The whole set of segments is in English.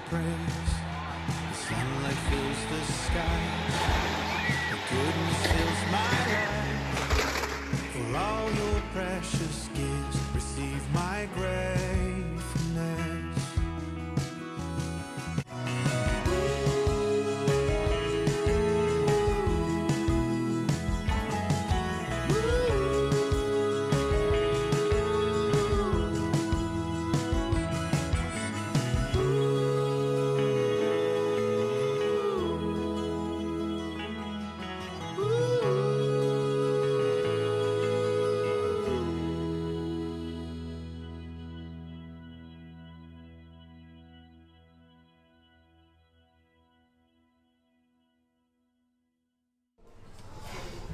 praise. The sunlight fills the sky. The goodness fills my life. For all your precious gifts, receive my gratefulness.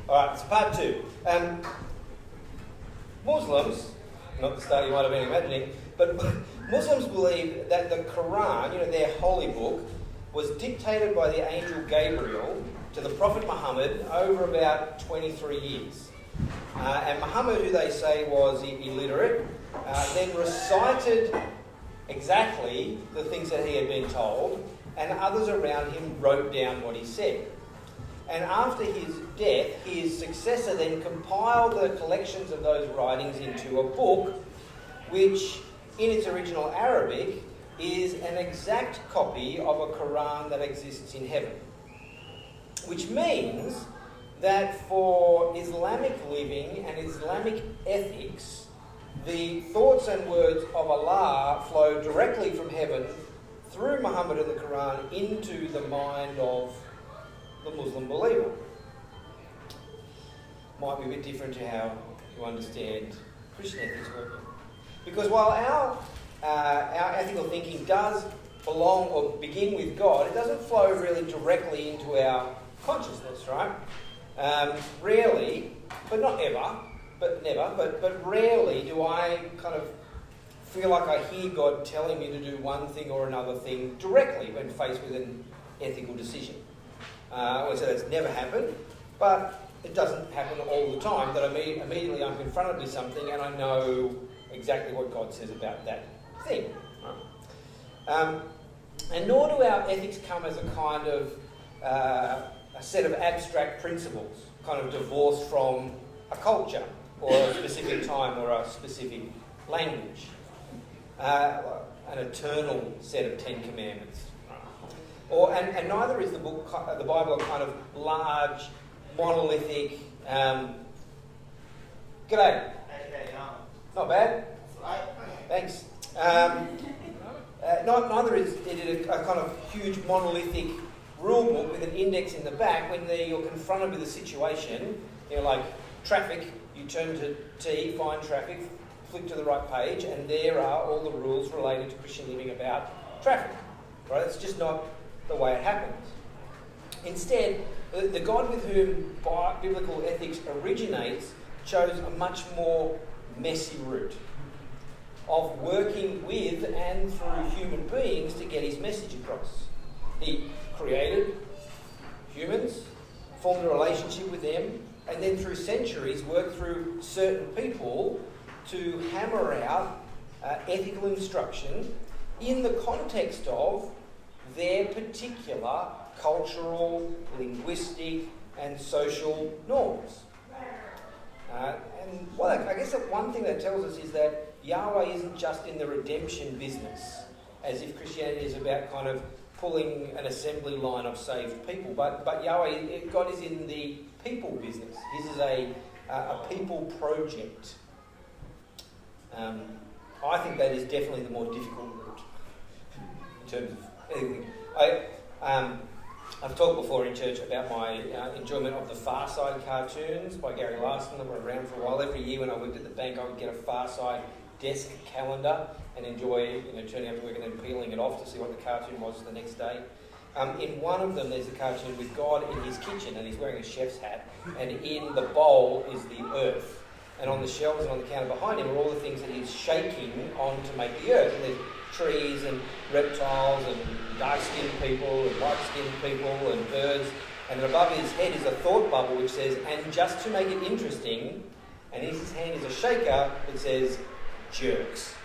Alright, so part two. Muslims, not the start you might have been imagining, but Muslims believe that the Quran, their holy book, was dictated by the angel Gabriel to the Prophet Muhammad over about 23 years. And Muhammad, who they say was illiterate, then recited exactly the things that he had been told, and others around him wrote down what he said. And after his death, his successor then compiled the collections of those writings into a book, which, in its original Arabic, is an exact copy of a Quran that exists in heaven. Which means that for Islamic living and Islamic ethics, the thoughts and words of Allah flow directly from heaven through Muhammad and the Quran into the mind of the Muslim believer. Might be a bit different to how you understand Christian ethics working. Because while our ethical thinking does belong or begin with God, it doesn't flow really directly into our consciousness, right? Rarely, but not ever, but never, but rarely do I kind of feel like I hear God telling me to do one thing or another thing directly when faced with an ethical decision. I would say that's never happened, but it doesn't happen all the time that immediately I'm confronted with something and I know exactly what God says about that thing. Right? And nor do our ethics come as a kind of a set of abstract principles, kind of divorced from a culture or a specific time or a specific language. An eternal set of 10 Commandments. And neither is the Bible a kind of large, monolithic. G'day. Not bad. Thanks. Neither is it a kind of huge, monolithic rule book with an index in the back. When you're confronted with a situation, like traffic, you turn to T, find traffic, flick to the right page, and there are all the rules related to Christian living about traffic. Right? It's just not the way it happens. Instead, the God with whom biblical ethics originates chose a much more messy route of working with and through human beings to get his message across. He created humans, formed a relationship with them, and then through centuries worked through certain people to hammer out ethical instruction in the context of their particular cultural, linguistic, and social norms. And I guess that one thing that tells us is that Yahweh isn't just in the redemption business, as if Christianity is about kind of pulling an assembly line of saved people, but Yahweh, God is in the people business. His is a people project. I think that is definitely the more difficult route in terms of anything. I've talked before in church about my enjoyment of the Far Side cartoons by Gary Larson that were around for a while. Every year when I worked at the bank, I would get a Far Side desk calendar and enjoy turning up to work and then peeling it off to see what the cartoon was the next day. In one of them, there's a cartoon with God in his kitchen and he's wearing a chef's hat, and in the bowl is the earth. And on the shelves and on the counter behind him are all the things that he's shaking on to make the earth. And there's trees and reptiles and dark-skinned people and white-skinned people and birds. And then above his head is a thought bubble which says, and just to make it interesting, and in his hand is a shaker that says, jerks.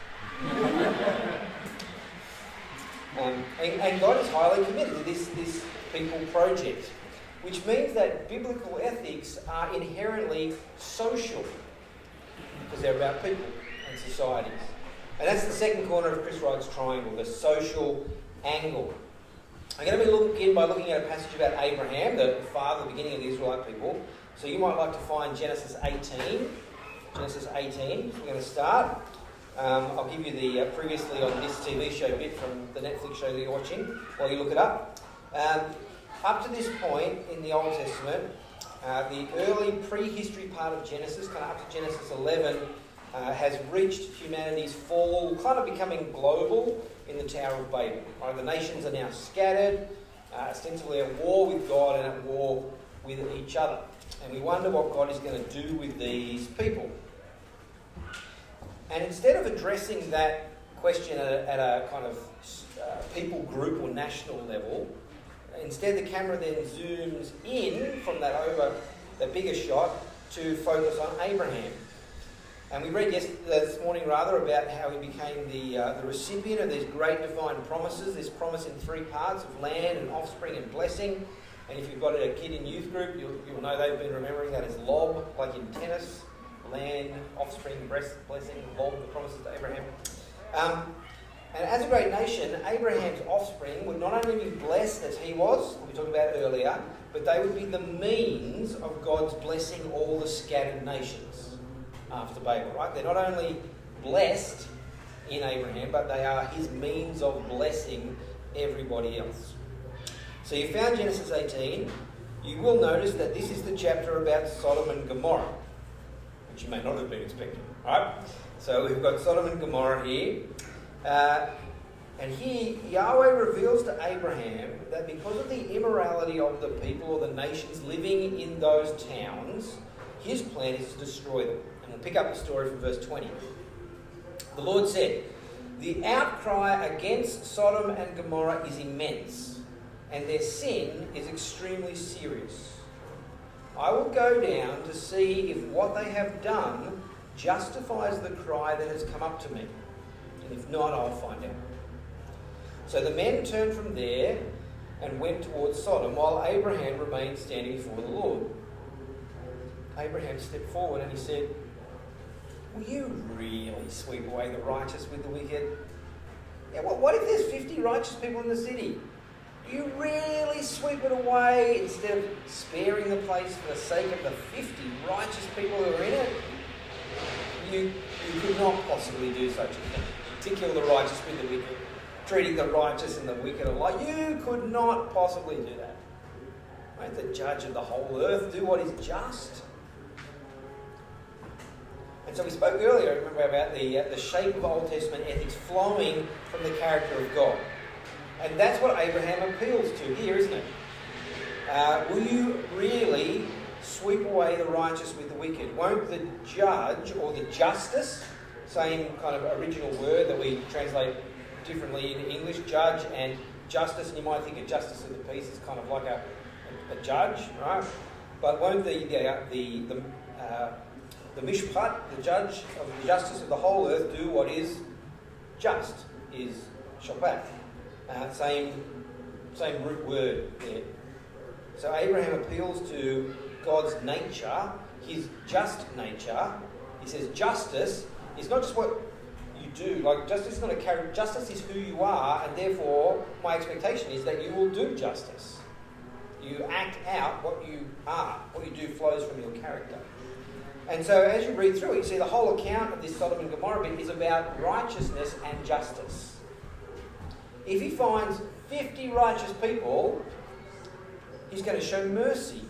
And God is highly committed to this people project, which means that biblical ethics are inherently social, because they're about people and societies. And that's the second corner of Chris Wright's triangle, the social angle. I'm going to begin by looking at a passage about Abraham, the father, the beginning of the Israelite people. So you might like to find Genesis 18. Genesis 18, we're going to start. I'll give you the previously on this TV show bit from the Netflix show that you're watching while you look it up. Up to this point in the Old Testament, the early prehistory part of Genesis, kind of up to Genesis 11, has reached humanity's fall, kind of becoming global in the Tower of Babel. Right? The nations are now scattered, ostensibly at war with God and at war with each other. And we wonder what God is going to do with these people. And instead of addressing that question at a kind of people group or national level, instead the camera then zooms in from that over the bigger shot to focus on Abraham. And we read this morning about how he became the recipient of these great divine promises, this promise in three parts of land and offspring and blessing. And if you've got a kid in youth group, you'll know they've been remembering that as LOB, like in tennis, land, offspring, blessing, LOB, the promises to Abraham. And as a great nation, Abraham's offspring would not only be blessed as he was, we talked about earlier, but they would be the means of God's blessing all the scattered nations after Babel, right? They're not only blessed in Abraham, but they are his means of blessing everybody else. So you found Genesis 18. You will notice that this is the chapter about Sodom and Gomorrah, which you may not have been expecting, right? So we've got Sodom and Gomorrah here. And here, Yahweh reveals to Abraham that because of the immorality of the people or the nations living in those towns, his plan is to destroy them. And we'll pick up the story from verse 20. The Lord said, "The outcry against Sodom and Gomorrah is immense, and their sin is extremely serious. I will go down to see if what they have done justifies the cry that has come up to me. And if not, I'll find out." So the men turned from there and went towards Sodom, while Abraham remained standing before the Lord. Abraham stepped forward and he said, "Will you really sweep away the righteous with the wicked? Yeah, what if there's 50 righteous people in the city? Do you really sweep it away instead of sparing the place for the sake of the 50 righteous people who are in it? You could not possibly do such a thing. To kill the righteous with the wicked, treating the righteous and the wicked alike. You could not possibly do that. Right? The judge of the whole earth, do what is just." And so we spoke earlier, remember, about the shape of Old Testament ethics flowing from the character of God. And that's what Abraham appeals to here, isn't it? Will you really sweep away the righteous with the wicked? Won't the judge or the justice, same kind of original word that we translate differently in English, judge and justice, and you might think a justice of the peace is kind of like a judge, right? But won't the mishpat, the judge of the justice of the whole earth, do what is just, is shabbat? Same root word there. So Abraham appeals to God's nature, his just nature. He says justice is not just what you do. Like, justice is not a character. Justice is who you are, and therefore my expectation is that you will do justice. You act out what you are. What you do flows from your character. And so as you read through it, you see the whole account of this Sodom and Gomorrah bit is about righteousness and justice. If he finds 50 righteous people, he's going to show mercy,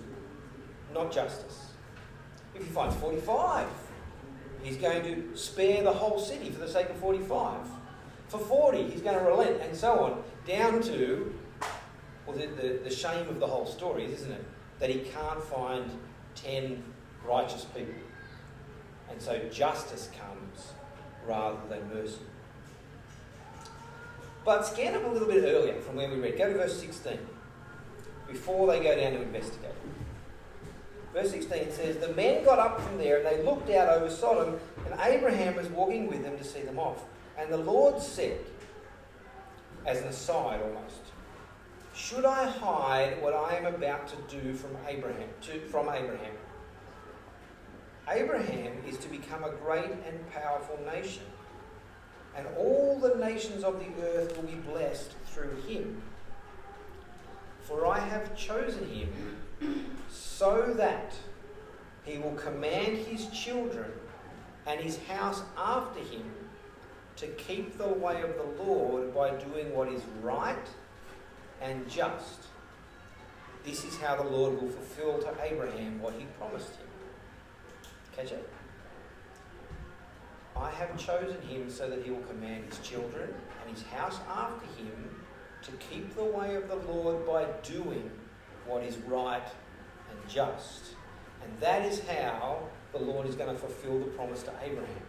not justice. If he finds 45, he's going to spare the whole city for the sake of 45. For 40, he's going to relent, and so on, down to, well, the shame of the whole story, isn't it? That he can't find 10 righteous people. And so justice comes rather than mercy. But scan up a little bit earlier from where we read. Go to verse 16, before they go down to investigate. Verse 16 says, "The men got up from there and they looked out over Sodom, and Abraham was walking with them to see them off. And the Lord said, as an aside almost. Should I hide what I am about to do from Abraham? Abraham is to become a great and powerful nation, and all the nations of the earth will be blessed through him. For I have chosen him so that he will command his children and his house after him to keep the way of the Lord by doing what is right and just. This is how the Lord will fulfill to Abraham what he promised him. Catch it? I have chosen him so that he will command his children and his house after him to keep the way of the Lord by doing what is right and just. And that is how the Lord is going to fulfill the promise to Abraham,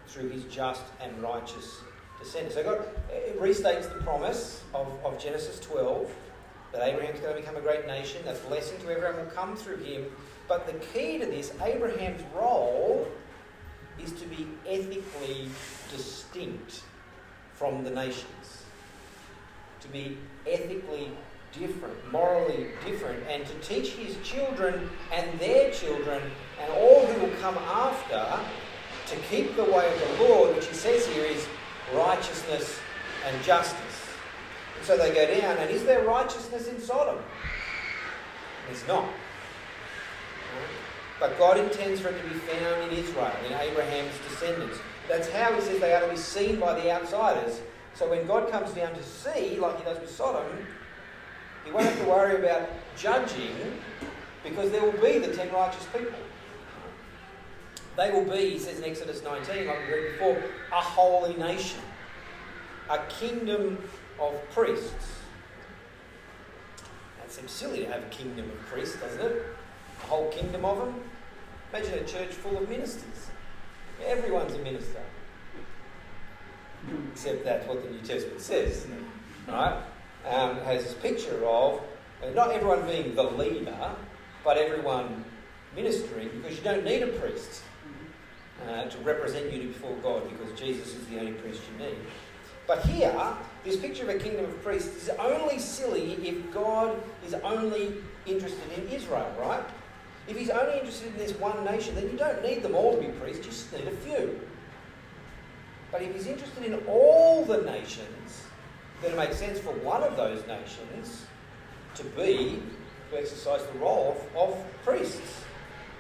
through his just and righteous descendants. So it restates the promise of Genesis 12, that Abraham's going to become a great nation, that blessing to everyone will come through him. But the key to this, Abraham's role, is to be ethically distinct from the nations. To be ethically different, morally different, and to teach his children and their children and all who will come after to keep the way of the Lord, which he says here is righteousness and justice. And so they go down, and is there righteousness in Sodom? There's not. But God intends for it to be found in Israel, in Abraham's descendants. That's how he says they are to be seen by the outsiders. So when God comes down to see, like he does with Sodom, he won't have to worry about judging, because there will be the 10 righteous people. They will be, he says in Exodus 19, like we read before, a holy nation, a kingdom of priests. That seems silly to have a kingdom of priests, doesn't it? A whole kingdom of them. Imagine a church full of ministers. Everyone's a minister. Except that's what the New Testament says, isn't it? Right? It has this picture of not everyone being the leader, but everyone ministering, because you don't need a priest to represent you before God, because Jesus is the only priest you need. But here, this picture of a kingdom of priests is only silly if God is only interested in Israel, right? If he's only interested in this one nation, then you don't need them all to be priests, you just need a few. But if he's interested in all the nations, then it makes sense for one of those nations to exercise the role of priests,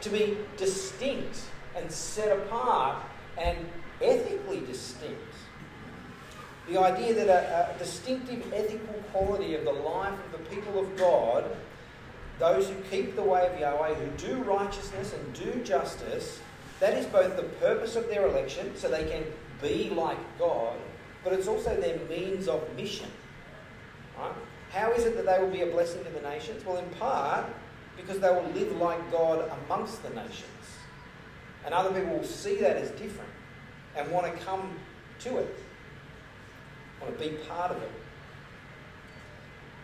to be distinct and set apart and ethically distinct. The idea that a distinctive ethical quality of the life of the people of God, those who keep the way of Yahweh, who do righteousness and do justice, that is both the purpose of their election, so they can be like God, but it's also their means of mission. Right? How is it that they will be a blessing to the nations? Well, in part, because they will live like God amongst the nations. And other people will see that as different and want to come to it, want to be part of it.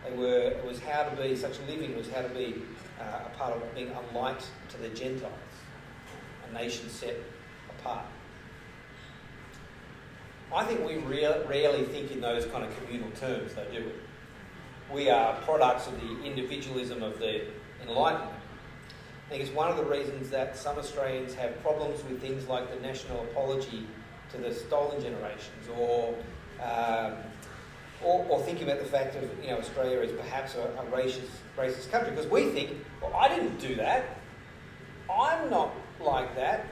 It was how to be, such living was how to be a part of being a light to the Gentiles, a nation set apart. I think we rarely think in those kind of communal terms, though, do we? We are products of the individualism of the Enlightenment. I think it's one of the reasons that some Australians have problems with things like the national apology to the stolen generations, or thinking about the fact of Australia as perhaps a racist country, because we think, well, I didn't do that. I'm not like that.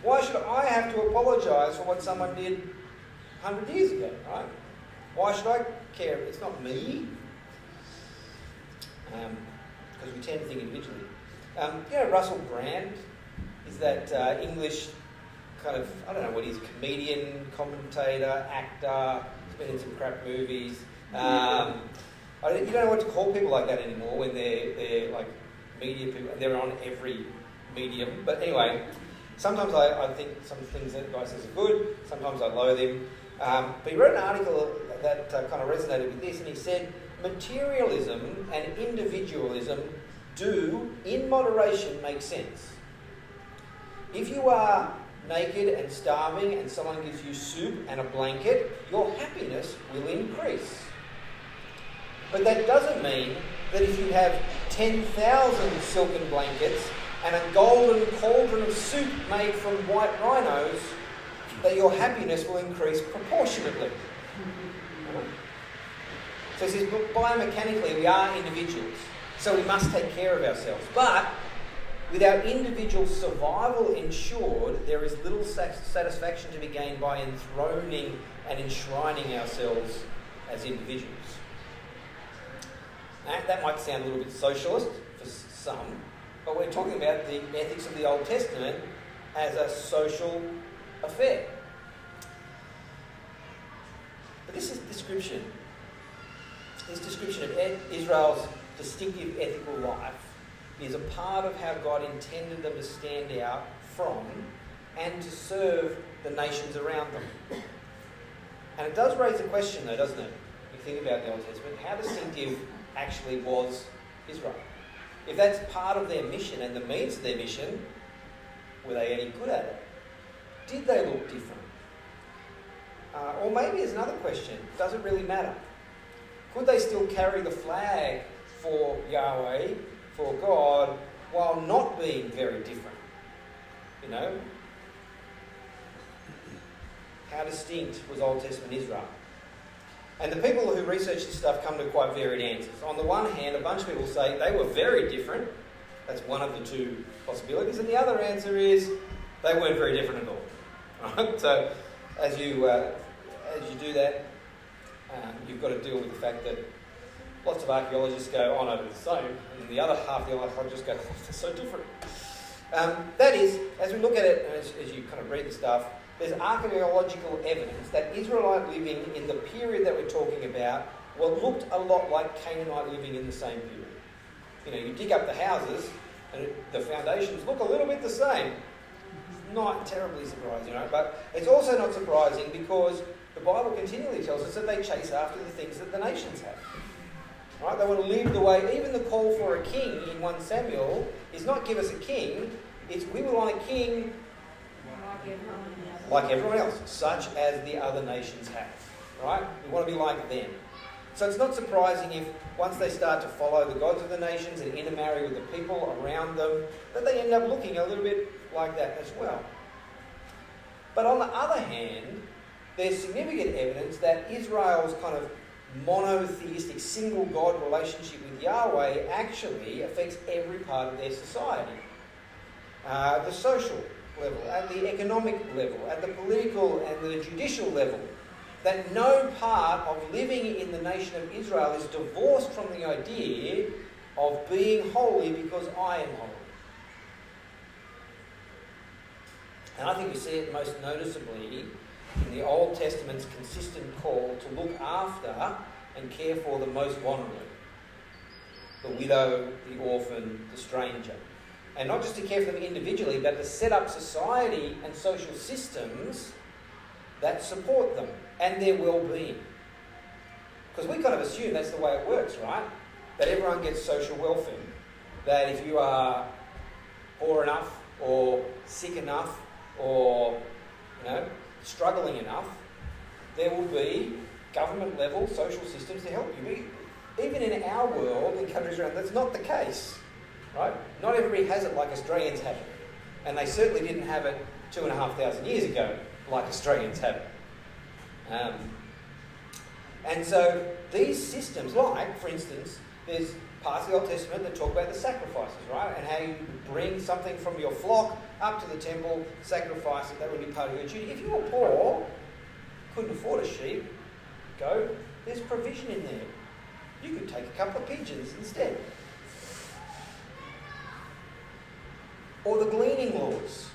Why should I have to apologise for what someone did 100 years ago, right? Why should I care? It's not me. Because we tend to think individually. Russell Brand is that English kind of, I don't know what he is, comedian, commentator, actor, he's been in some crap movies. You don't know what to call people like that anymore when they're like media people, and they're on every medium. But anyway, sometimes I think some things that the guy says are good, sometimes I loathe him. But he wrote an article that kind of resonated with this, and he said, materialism and individualism do, in moderation, make sense. If you are naked and starving and someone gives you soup and a blanket, your happiness will increase. But that doesn't mean that if you have 10,000 silken blankets and a golden cauldron of soup made from white rhinos, that your happiness will increase proportionately. So he says, biomechanically we are individuals, so we must take care of ourselves. But with our individual survival ensured, there is little satisfaction to be gained by enthroning and enshrining ourselves as individuals. Now, that might sound a little bit socialist for some, but we're talking about the ethics of the Old Testament as a social affair. But this description of Israel's distinctive ethical life is a part of how God intended them to stand out from and to serve the nations around them. And it does raise a question though, doesn't it? If you think about the Old Testament, how distinctive actually was Israel? If that's part of their mission and the means of their mission, were they any good at it? Did they look different? Or maybe there's another question, does it really matter? Could they still carry the flag for Yahweh, for God, while not being very different? You know? How distinct was Old Testament Israel? And the people who research this stuff come to quite varied answers. On the one hand, a bunch of people say they were very different. That's one of the two possibilities. And the other answer is they weren't very different at all. Right? So as you do that, you've got to deal with the fact that lots of archaeologists go, oh no, they're the same. And the other half of the archaeologists go, oh, they're so different. That is, as we look at it, as you kind of read the stuff, there's archaeological evidence that Israelite living in the period that we're talking about looked a lot like Canaanite living in the same period. You know, you dig up the houses and the foundations look a little bit the same. Not terribly surprising, you know, but it's also not surprising because the Bible continually tells us that they chase after the things that the nations have. Right? They want to live the way, even the call for a king in 1 Samuel is not give us a king, it's we will want a king like everyone else, such as the other nations have. Right? We want to be like them. So it's not surprising if once they start to follow the gods of the nations and intermarry with the people around them, that they end up looking a little bit like that as well. But on the other hand, there's significant evidence that Israel's kind of monotheistic, single God relationship with Yahweh actually affects every part of their society. The social level, at the economic level, at the political and the judicial level. That no part of living in the nation of Israel is divorced from the idea of being holy because I am holy. And I think we see it most noticeably in the Old Testament's consistent call to look after and care for the most vulnerable. The widow, the orphan, the stranger. And not just to care for them individually, but to set up society and social systems that support them and their well-being. Because we kind of assume that's the way it works, right? That everyone gets social welfare. That if you are poor enough or sick enough or, struggling enough, there will be government-level social systems to help you. Even in our world, in countries around, that's not the case, right? Not everybody has it like Australians have it. And they certainly didn't have it 2,500 years ago like Australians have it. And so these systems, like, for instance, there's parts of the Old Testament that talk about the sacrifices, right? And how you bring something from your flock up to the temple, sacrifice it, that would be part of your duty. If you were poor, couldn't afford a sheep, goat, there's provision in there. You could take a couple of pigeons instead. Or the gleaning laws.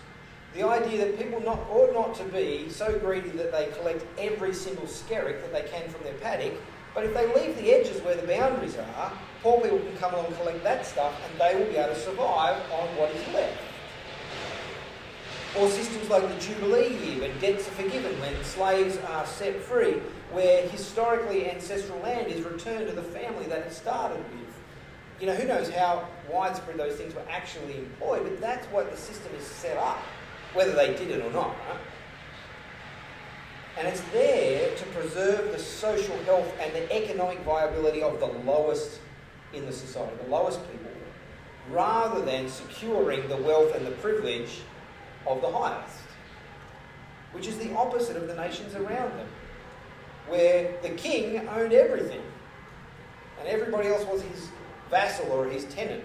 The idea that people ought not to be so greedy that they collect every single skerrick that they can from their paddock, but if they leave the edges where the boundaries are, poor people can come along and collect that stuff and they will be able to survive on what is left. Or systems like the Jubilee year, when debts are forgiven, when slaves are set free, where historically ancestral land is returned to the family that it started with. Who knows how widespread those things were actually employed, but that's what the system is set up. whether they did it or not. Right? And it's there to preserve the social health and the economic viability of the lowest in the society, the lowest people, rather than securing the wealth and the privilege of the highest, which is the opposite of the nations around them, where the king owned everything and everybody else was his vassal or his tenant.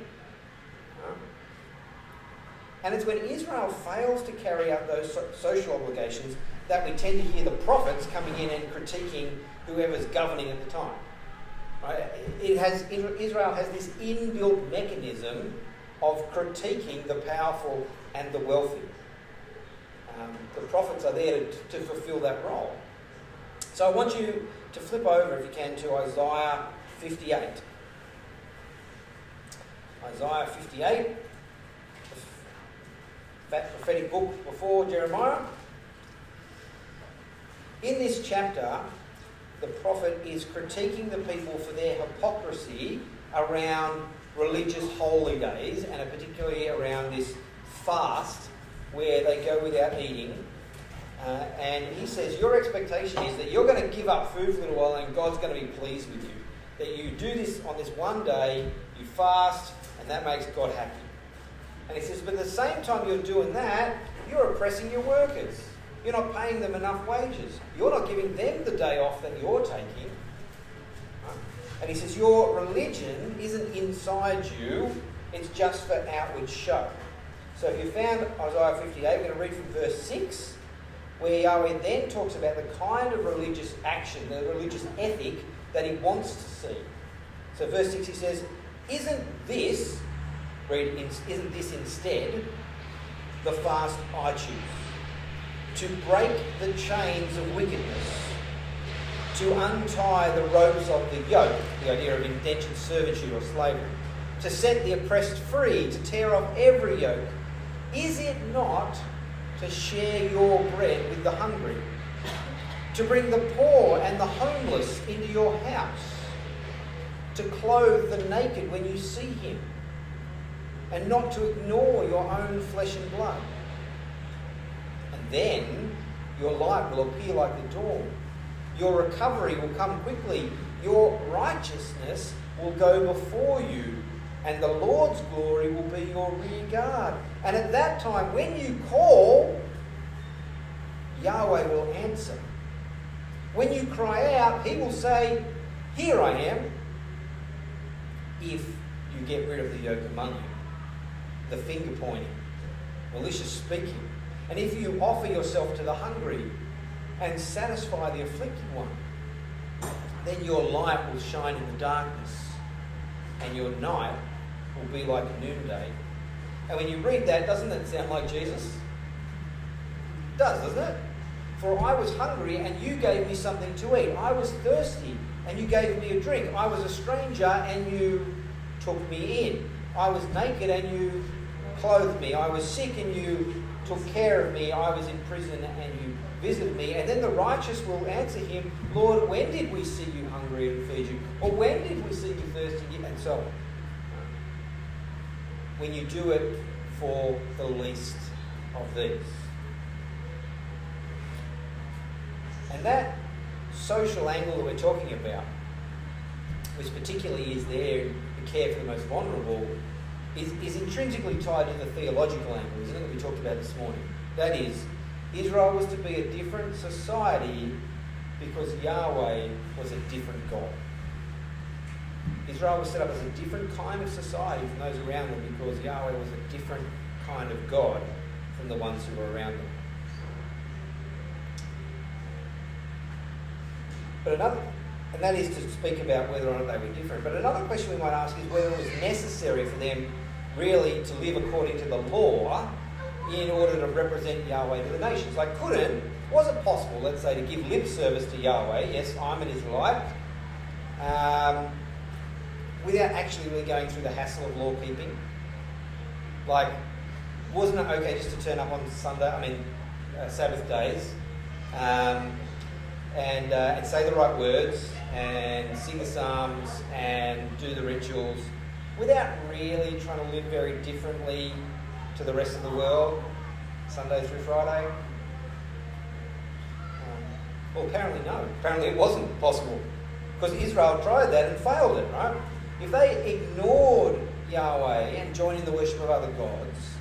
And it's when Israel fails to carry out those social obligations that we tend to hear the prophets coming in and critiquing whoever's governing at the time. Right? Israel has this inbuilt mechanism of critiquing the powerful and the wealthy. The prophets are there to fulfill that role. So I want you to flip over, if you can, to Isaiah 58. Isaiah 58, that prophetic book before Jeremiah. In this chapter, the prophet is critiquing the people for their hypocrisy around religious holy days, and particularly around this fast where they go without eating. And he says, your expectation is that you're going to give up food for a little while and God's going to be pleased with you. That you do this on this one day, you fast, and that makes God happy. And he says, but at the same time you're doing that, you're oppressing your workers. You're not paying them enough wages. You're not giving them the day off that you're taking. And he says, your religion isn't inside you, it's just for outward show. So if you found Isaiah 58, we're going to read from verse 6, where Yahweh then talks about the kind of religious action, the religious ethic that he wants to see. So verse 6 he says, isn't this instead the fast I choose? To break the chains of wickedness, to untie the ropes of the yoke, the idea of indentured servitude or slavery, to set the oppressed free, to tear off every yoke. Is it not to share your bread with the hungry, to bring the poor and the homeless into your house, to clothe the naked when you see him, and not to ignore your own flesh and blood? And then your light will appear like the dawn. Your recovery will come quickly. Your righteousness will go before you, and the Lord's glory will be your rear guard. And at that time, when you call, Yahweh will answer. When you cry out, he will say, here I am. If you get rid of the yoke among you, the finger pointing, malicious speaking, and if you offer yourself to the hungry and satisfy the afflicted one, then your light will shine in the darkness, and your night will be like noonday. And when you read that, doesn't that sound like Jesus? It does, doesn't it? For I was hungry, and you gave me something to eat. I was thirsty, and you gave me a drink. I was a stranger, and you took me in. I was naked, and you clothed me. I was sick, and you took care of me. I was in prison, and you visited me. And then the righteous will answer him, Lord, when did we see you hungry and feed you? Or when did we see you thirsty? And so on. When you do it for the least of these. And that social angle that we're talking about, which particularly is there to care for the most vulnerable, is intrinsically tied to the theological angle, isn't it, that we talked about this morning? That is, Israel was to be a different society because Yahweh was a different God. Israel was set up as a different kind of society from those around them because Yahweh was a different kind of God from the ones who were around them. And that is to speak about whether or not they were different. But another question we might ask is whether it was necessary for them really to live according to the law in order to represent Yahweh to the nations. Was it possible, let's say, to give lip service to Yahweh, yes, I'm an Israelite, without actually really going through the hassle of law keeping? Wasn't it okay just to turn up on Sabbath days, and say the right words, and sing the psalms, and do the rituals, without really trying to live very differently to the rest of the world? Sunday through Friday? Well, apparently no. Apparently it wasn't possible. Because Israel tried that and failed it, right? If they ignored Yahweh and joined in the worship of other gods,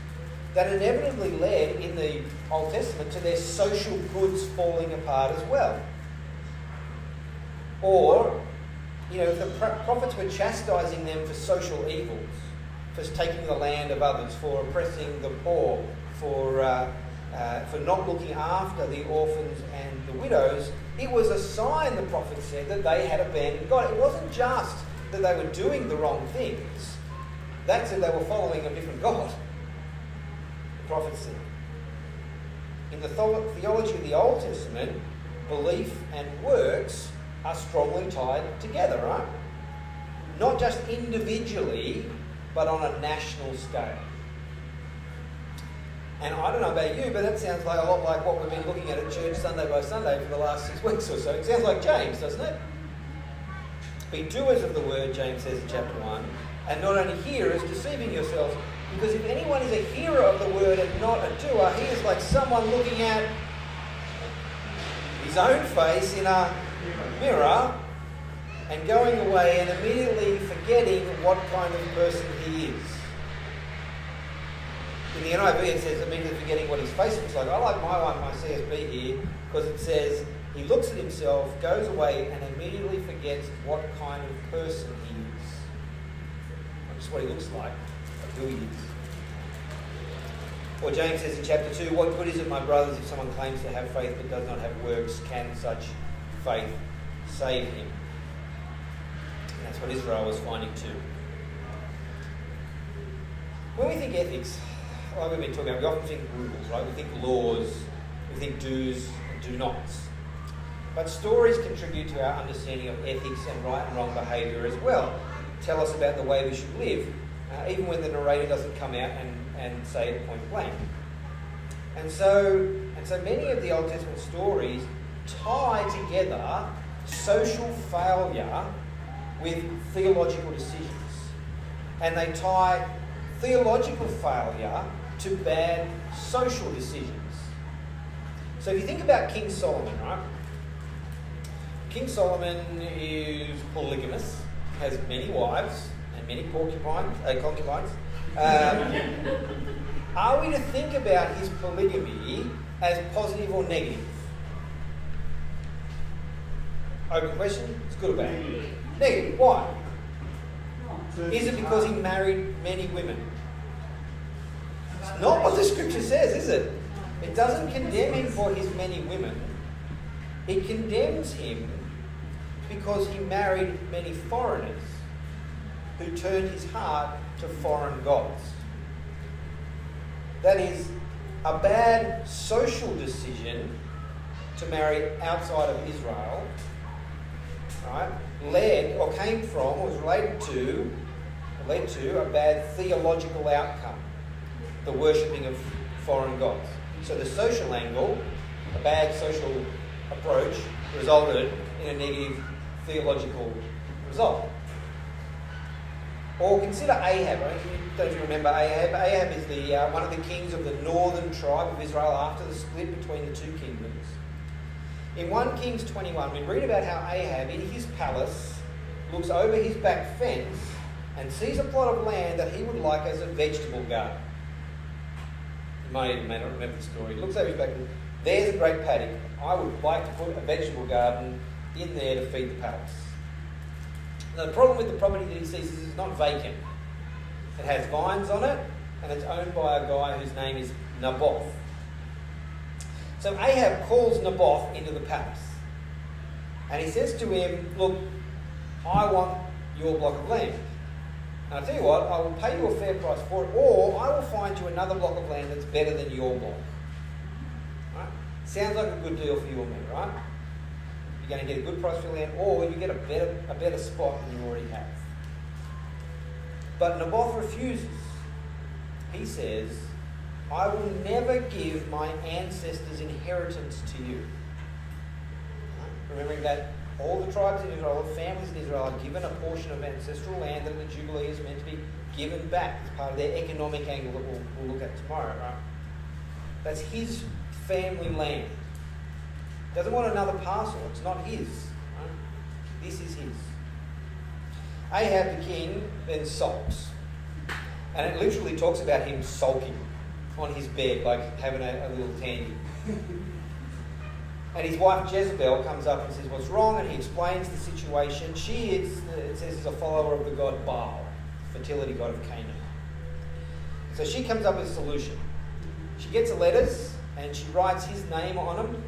that inevitably led in the Old Testament to their social goods falling apart as well. Or, if the prophets were chastising them for social evils, for taking the land of others, for oppressing the poor, for not looking after the orphans and the widows, it was a sign, the prophet said, that they had abandoned God. It wasn't just that they were doing the wrong things. That said, they were following a different God. The prophet said. In the theology of the Old Testament, belief and works are strongly tied together, right? Not just individually, but on a national scale. And I don't know about you, but that sounds like a lot like what we've been looking at church Sunday by Sunday for the last 6 weeks or so. It sounds like James, doesn't it? Be doers of the word, James says in chapter 1, and not only hearers, deceiving yourselves. Because if anyone is a hearer of the word and not a doer, he is like someone looking at his own face in a mirror and going away and immediately forgetting what kind of person he is. In the NIV it says immediately forgetting what his face looks like. I like my CSB here, because it says he looks at himself, goes away and immediately forgets what kind of person he is. Not just what he looks like, but who he is. Or James says in chapter 2, what good is it, my brothers, if someone claims to have faith but does not have works? Can such faith save him? And that's what Israel was finding too. When we think ethics, like we've been talking about, we often think rules, right? We think laws, we think do's and do nots. But stories contribute to our understanding of ethics and right and wrong behaviour as well. Tell us about the way we should live, even when the narrator doesn't come out and say it point blank. And so many of the Old Testament stories tie together social failure with theological decisions. And they tie theological failure to bad social decisions. So if you think about King Solomon, right? King Solomon is polygamous, has many wives and many concubines. Are we to think about his polygamy as positive or negative? Open question. It's good or bad? Negative. Why? Is it because he married many women? It's not what the scripture says, is it? It doesn't condemn him for his many women. It condemns him because he married many foreigners who turned his heart to foreign gods. That is a bad social decision to marry outside of Israel, right? Led to a bad theological outcome, the worshipping of foreign gods. So the social angle, a bad social approach, resulted in a negative theological result. Or consider Ahab. I don't know if you remember Ahab. Ahab is the one of the kings of the northern tribe of Israel after the split between the two kingdoms. In 1 Kings 21, we read about how Ahab, in his palace, looks over his back fence and sees a plot of land that he would like as a vegetable garden. You may not remember the story. He looks over his back and there's a great paddock. I would like to put a vegetable garden in there to feed the palace. Now, the problem with the property that he sees is it's not vacant. It has vines on it, and it's owned by a guy whose name is Naboth. So Ahab calls Naboth into the palace, and he says to him, look, I want your block of land. And I'll tell you what, I will pay you a fair price for it, or I will find you another block of land that's better than your block. Right? Sounds like a good deal for you and me, right? You're going to get a good price for your land, or you get a better spot than you already have. But Naboth refuses. He says, I will never give my ancestors' inheritance to you. Right? Remembering that all the tribes in Israel, the families in Israel, are given a portion of ancestral land that the Jubilee is meant to be given back as part of their economic angle that we'll look at tomorrow, right? That's his family land. Doesn't want another parcel. It's not his. Right? This is his. Ahab the king then sulks. And it literally talks about him sulking on his bed, like having a little tandy. And his wife Jezebel comes up and says, what's wrong? And he explains the situation. She is, it says, is a follower of the god Baal, fertility god of Canaan. So she comes up with a solution. She gets the letters and she writes his name on them,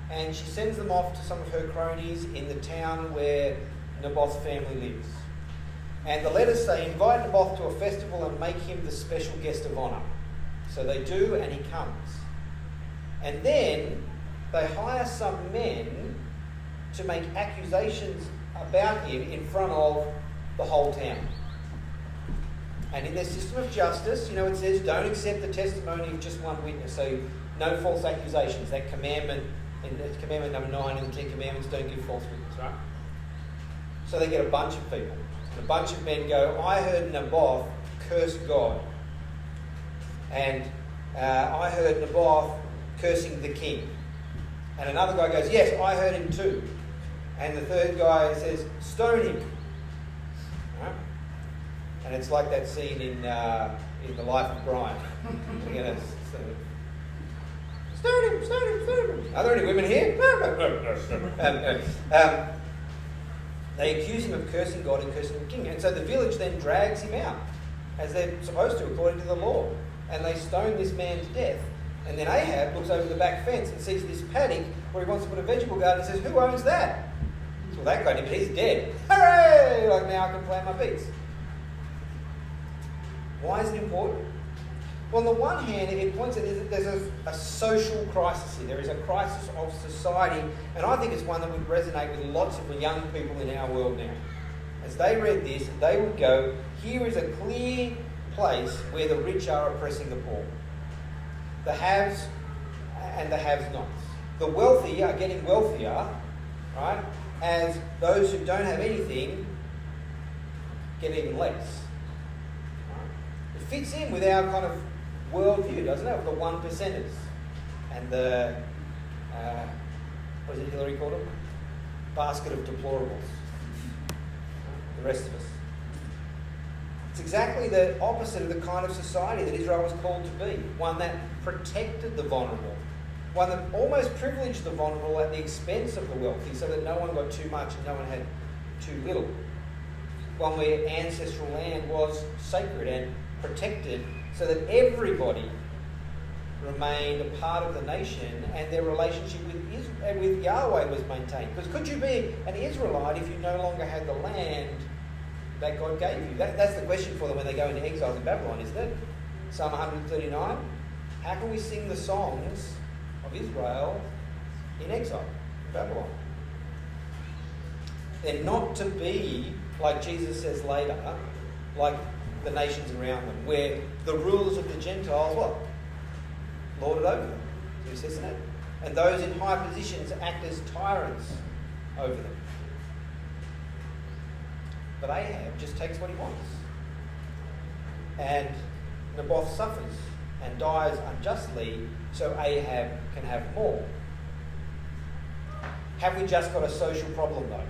and she sends them off to some of her cronies in the town where Naboth's family lives. And the letters say, invite Naboth to a festival and make him the special guest of honour. So they do, and he comes. And then they hire some men to make accusations about him in front of the whole town. And in their system of justice, it says, don't accept the testimony of just one witness. So no false accusations. That commandment, in commandment number 9 in the 10 Commandments, don't give false witness, right? So they get a bunch of people. And a bunch of men go, I heard Naboth curse God. And I heard Naboth cursing the king. And another guy goes, yes, I heard him too. And the third guy says, stone him. Right? And it's like that scene in The Life of Brian. Stone him, stone him, stone him. Are there any women here? No. They accuse him of cursing God and cursing the king. And so the village then drags him out, as they're supposed to, according to the law. And they stone this man to death. And then Ahab looks over the back fence and sees this paddock where he wants to put a vegetable garden and says, who owns that? Well, that guy did, but he's dead. Hooray! Like, now I can plant my beets. Why is it important? Well, on the one hand, it points at there's a social crisis here. There is a crisis of society, and I think it's one that would resonate with lots of young people in our world now. As they read this, they would go, here is a clear place where the rich are oppressing the poor. The haves and the have-nots. The wealthy are getting wealthier, right? As those who don't have anything get even less. Right? It fits in with our kind of worldview, doesn't it? With the one percenters and the what is it Hillary called them? Basket of deplorables. The rest of us. It's exactly the opposite of the kind of society that Israel was called to be. One that protected the vulnerable. One that almost privileged the vulnerable at the expense of the wealthy, so that no one got too much and no one had too little. One where ancestral land was sacred and protected, so that everybody remained a part of the nation and their relationship with Yahweh was maintained. Because could you be an Israelite if you no longer had the land that God gave you? That's the question for them when they go into exile in Babylon, isn't it? Psalm 139. How can we sing the songs of Israel in exile in Babylon? They're not to be, like Jesus says later, like the nations around them, where the rulers of the Gentiles, what? Lord it over them. He says that. And those in high positions act as tyrants over them. But Ahab just takes what he wants. And Naboth suffers and dies unjustly, so Ahab can have more. Have we just got a social problem, though?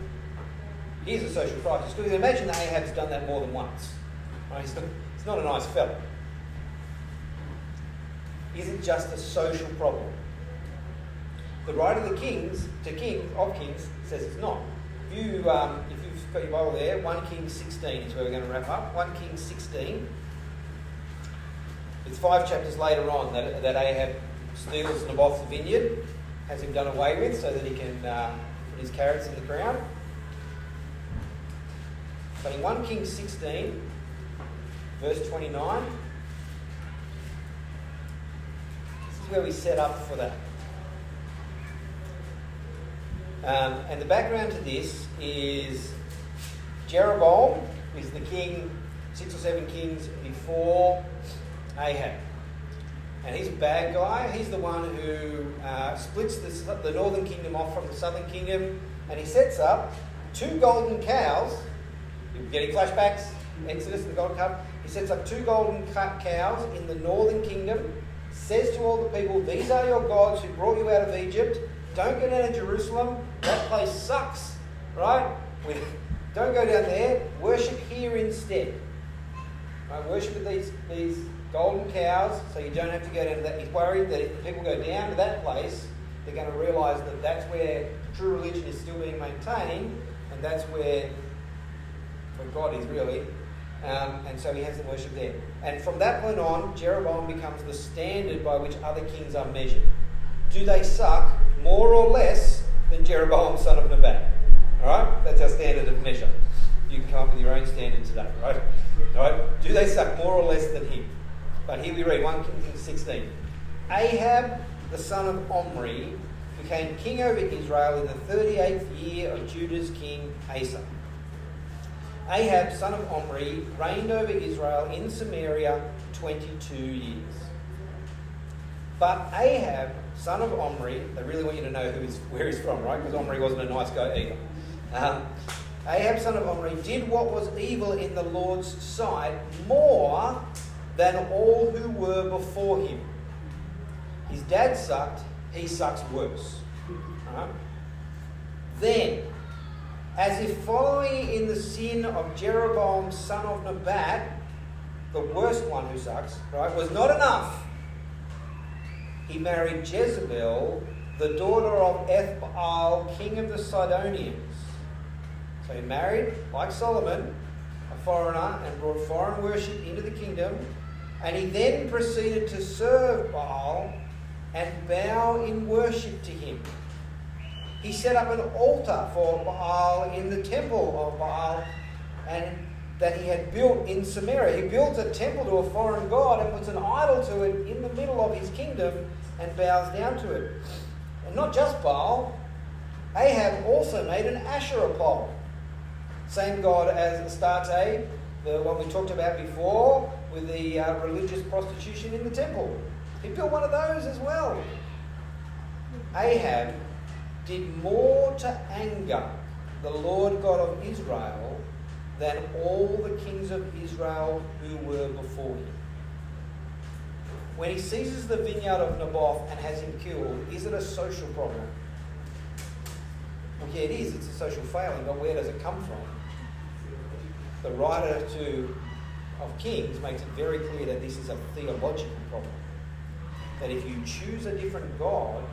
Here's a social crisis. Because imagine that Ahab's done that more than once. Right? He's not a nice fella. Is it just a social problem? The writer of the Kings, says it's not. If you've got your Bible there, 1 Kings 16 is where we're going to wrap up. 1 Kings 16. It's 5 chapters later on that Ahab steals Naboth's vineyard, has him done away with so that he can put his carrots in the ground. But in 1 Kings 16, verse 29, this is where we set up for that. And the background to this is Jeroboam is the king 6 or 7 kings before Ahab. And he's a bad guy. He's the one who splits the northern kingdom off from the southern kingdom, and he sets up 2 golden cows. You're getting flashbacks, Exodus and the golden calf. He sets up 2 golden cows in the northern kingdom says to all the people, these are your gods who brought you out of Egypt. Don't go down to Jerusalem. That place sucks, right? Don't go down there. Worship here instead. Right? Worship with these golden cows so you don't have to go down to that. He's worried that if people go down to that place, they're going to realise that that's where true religion is still being maintained, and that's where God is really. And so he has them worship there. And from that point on, Jeroboam becomes the standard by which other kings are measured. Do they suck more or less than Jeroboam, son of Nebat? Alright? That's our standard of measure. You can come up with your own standard today, right? Alright? Do they suck more or less than him? But here we read 1 Kings 16. Ahab, the son of Omri, became king over Israel in the 38th year of Judah's king Asa. Ahab, son of Omri, reigned over Israel in Samaria 22 years. But Ahab, son of Omri, they really want you to know where he's from, right? Because Omri wasn't a nice guy either. Ahab, son of Omri, did what was evil in the Lord's sight more than all who were before him. His dad sucked, he sucks worse. Then, as if following in the sin of Jeroboam, son of Nebat, the worst one who sucks, right, was not enough, he married Jezebel, the daughter of Ethbaal, king of the Sidonians. So he married, like Solomon, a foreigner, and brought foreign worship into the kingdom. And he then proceeded to serve Baal and bow in worship to him. He set up an altar for Baal in the temple of Baal and that he had built in Samaria. He built a temple to a foreign god and puts an idol to it in the middle of his kingdom and bows down to it. And not just Baal, Ahab also made an Asherah pole. Same god as Astarte, the one we talked about before, with the religious prostitution in the temple. He built one of those as well. Ahab did more to anger the Lord God of Israel than all the kings of Israel who were before him. When he seizes the vineyard of Naboth and has him killed, is it a social problem? Well, yeah, it is. It's a social failing, but where does it come from? The writer of Kings makes it very clear that this is a theological problem. That if you choose a different God,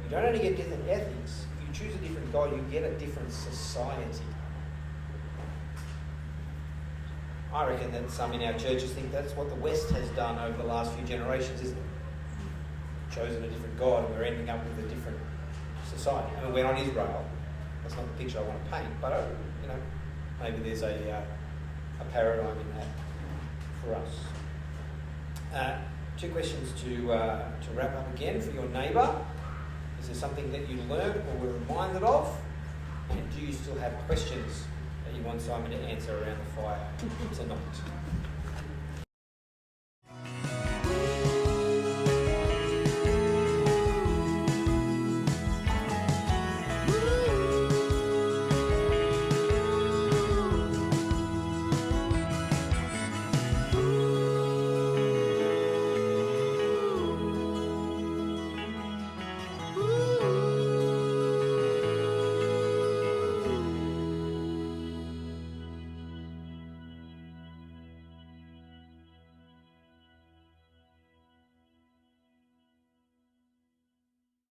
you don't only get different ethics. If you choose a different God, you get a different society. I reckon that some in our churches think that's what the West has done over the last few generations, isn't it? Chosen a different God, and we're ending up with a different society. I mean, we're not Israel. That's not the picture I want to paint. But maybe there's a paradigm in that for us. Two questions to wrap up again for your neighbour. Is there something that you learned or were reminded of? And do you still have questions that you want Simon to answer around the fire tonight?